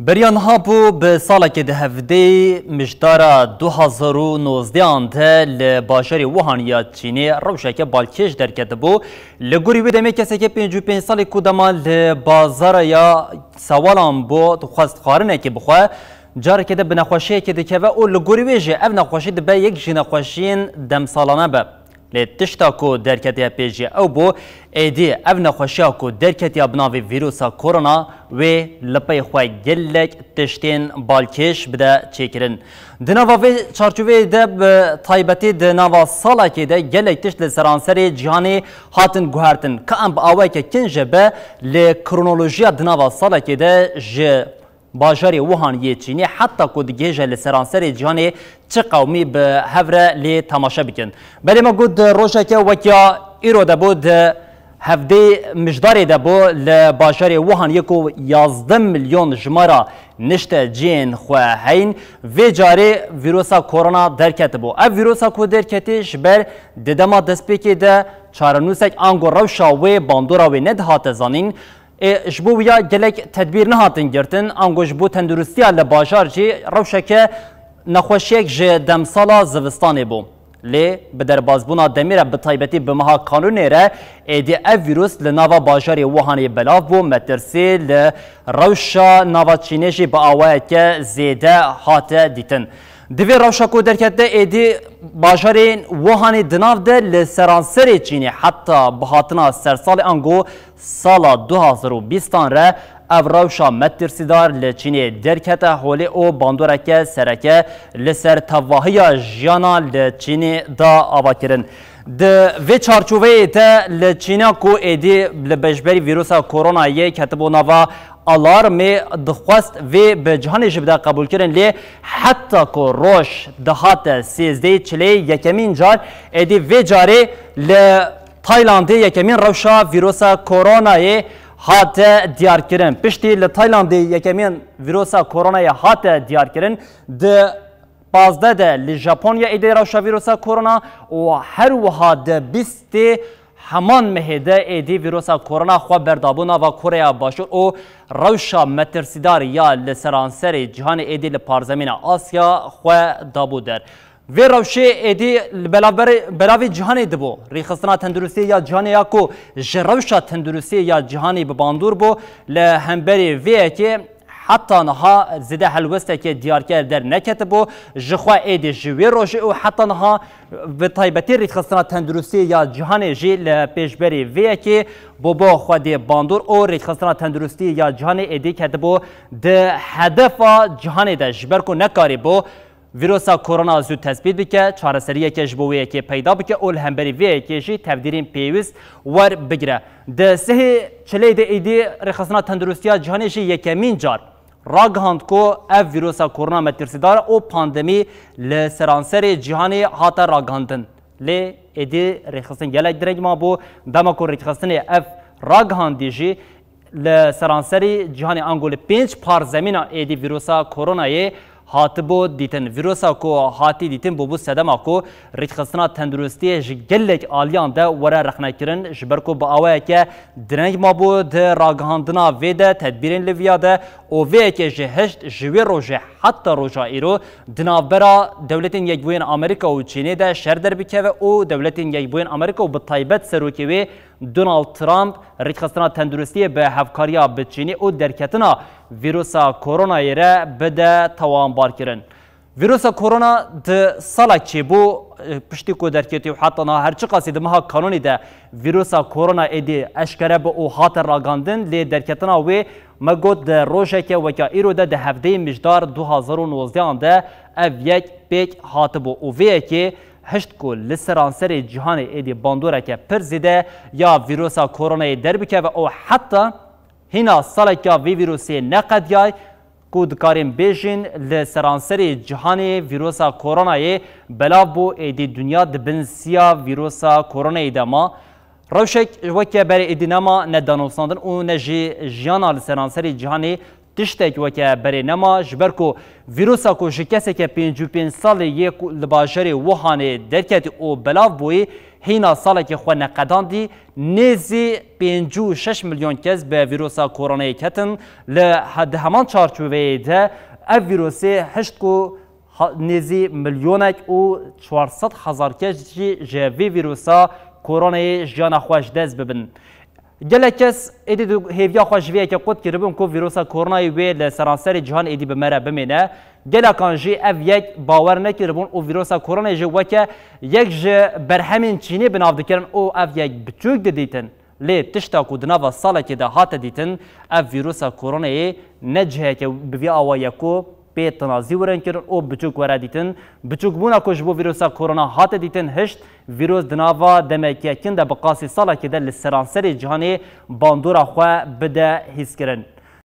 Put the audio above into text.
بریان هابو به سالک دهفده مجدارا 2019 ده لباشری وحانیا چینی روشک بالکش درکت بو لگوری ویدمه کسی که 55 سالی کودما لبازار یا سوالان بو خواست خارنه که بخواه جاره که ده بنخوشیه که ده که و لگوری ویجه او نخوشی ده به یک جنخوشین دم سالانه به لتشتا کو درکتی پیجی او بو ایدی او نخوشیا کو درکتی بناوی ویروسا کرونا و لپی خواه گلک تشتین بالکش بده چیکرن دناوا و چارچوه ده تایبتی دناوا سالا که ده گلک تشت لسرانسری جهانی هاتن گوهرتن که ام با آوائی که کنجه به لکرونولوژیا دناوا سالا که ده جه باجاری وحان یه چینی حتی کد گیجه لسرانسر جهانی چه قومی به هفره لی تماشا بکن بلی ما گود روشه که وکیا ایرو ده بود هفده مجداری ده بود لباجاری وحان یکو 11 میلیون جمارا نشت جین خواه هین و جاری ویروسا کرونا درکت بو او ویروسا کو درکتیش بر ددما دسپیکی ده چارنوسک آنگو روشا و باندورا و ندهات زانین جبو یا گلک تدبیر نهاتن گرتن آنگو جبو تندرستی ال باشار جی روشکه نخوشیک ج دمسالا زوستانی بو لی بدر بازبونا دمیره بطایبتی بمها قانونی ره ایدی او ویروس لناوا باشاری وحانی بلاف بو مترسی لروشا ناوا چینشی با آوائه که زیده هاته دیتن دوی روشاکو درکت ایدی باجارین وحانی دناف ده لسرانسری چینی حتی بهاتنا سرسال انگو سالا 2020 ره او روشا مترسیدار لچینی درکت حولی او باندورک سرکه لسر تواهی جیانا لچینی دا آوا کرن ده و چارچوبه ده لچینا کو ایدی لبجبری ویروسا کرونا یه کتبو نوا آلارم دخواست و به جهان جبده قبول کردن لی حتی که روش دهات 13 یکمین جار ایدی و جاری ل تایلاندی یکمین روشا ویروسا کرونا هات دیار کردن پشتی ل تایلاندی یکمین ویروسا کرونا هات دیار کردن ده 15 ده ل ژاپنیا ایدی روشا ویروسا کرونا و هر وها ده 20 همان مهده ایدی ویروسا کرونا خو بردابونا و کره باشور او روشا مترسیدار یا لسرانسر جهان ایدی لپارزمین آسیا خو دابو در و روشه ایدی بلاوی جهانی دبو ریخستنا تندرستی یا جهانی یا کو جروشا تندرستی یا جهانی بباندور بو لهمبری وی که حتی نها زده حلوسته که دیار کرد در نکت بو جخوا ایدی جوی روشه و حتی نها و طایبتی ریخستنا تندرستی یا جهان جی لپیشبری وی که بو خودی باندور او ریخستنا تندرستی یا جهان ایدی کت بو ده هدف جهان ده جبر کو نکاری بو ویروسا کرونا زود تثبیت بکه چارەسەریه که جبویه که پیدا بکه اول همبری وی که جی تبدیلین پیوست ور بگیره ده سه چلی ده ایدی ریخستنا تندرستی جهان جی یکمین جار راگهاند کو او ویروسا کرونا مترسیدار او پاندمی لسرانسر جهانی هاتا راگهاندن لی ایدی ریخستن گلک درنگ ما بو دما کو ریخستن اف راگهاندی جی لسرانسر جهانی انگول 5 پار زمین ایدی ویروسا کرونا هاتبو دیتن ویروسا کو هاتی دیتن بو سدما کو ریخستنا تندرستی جگلک آلیان ده ورا رخنا کرن جبر کو با اوه که درنگ ما بو ده راگهاندنا و ده تدبیرین لویا ده او و که جهشت جوی روژه حتی روژا ایرو دنابرا دولتین یکبوین امریکا و چینی ده شر در بکه و او دولتین یکبوین امریکا و بطایبت سروکی و دونالد ترامپ ریخستنا تندرستی به هفکاریا به چینی او درکتنا ویروسا کرونا یره بده توان بار کرن ویروسا کرونا ده سالک چی بو پشتی کو درکتی و حتی نه هرچی قاسی ده مها قانونی ده ویروسا کرونا ایدی اشکره به او خاطر راگاندن لی درکتنا و مگود ده روشه که وکا ایرو ده هفته مجدار 2019 ده او یک پیک هاتبو او وی که هشت کو لسرانسر جهان ایدی باندوره که پر زیده یا ویروسا کرونا در بکه و او حتی هنا سالکا وی ویروسی نقد یای کود کاریم بیشین لسرانسر جهانی ویروسا کرونا بلا بو ایدی دنیا دبنسیا ویروسا کرونا دما روشک وکه بر ایدی نما ندانوساندن او نجی جیانا لسرانسر جهانی تشتک وکه بر نما جبر کو ویروسا کو شکسته که 55 سال یک لباجری وحانه درکت او بلا بوی هینا سالک خو نقداندی نزی 5.6 میلیون کس به ویروسا کرونا کتن لحد همان چارچوبه ده اف ویروسه هشت کو نزی میلیونک و 400,000 کس جوی ویروسا کرونا جان خوش دست ببن گله کس ایدی دو هیویا خوشویه که قد کربون که ویروسا کرونا وی لسرانسر جهان ایدی بمره بمینه گله کانجی اف یک باور نکربون او ویروسا کرونا جو وکه یک ج برهمین چینی بناو دکرن او اف یک بچوک دیتن لی تشتا کو دناوا ساله که ده هات دیتن اف ویروسا کرونا نجه که بوی آوایه کو به تنازی ورن کردن او بچوک ورا دیتن بچوک بونا کش بو ویروسا کرونا هات دیتن هشت ویروس دناوا دمکیکن ده بقاسی ساله که ده لسرانسر جهانی باندورا خو بده حس کرن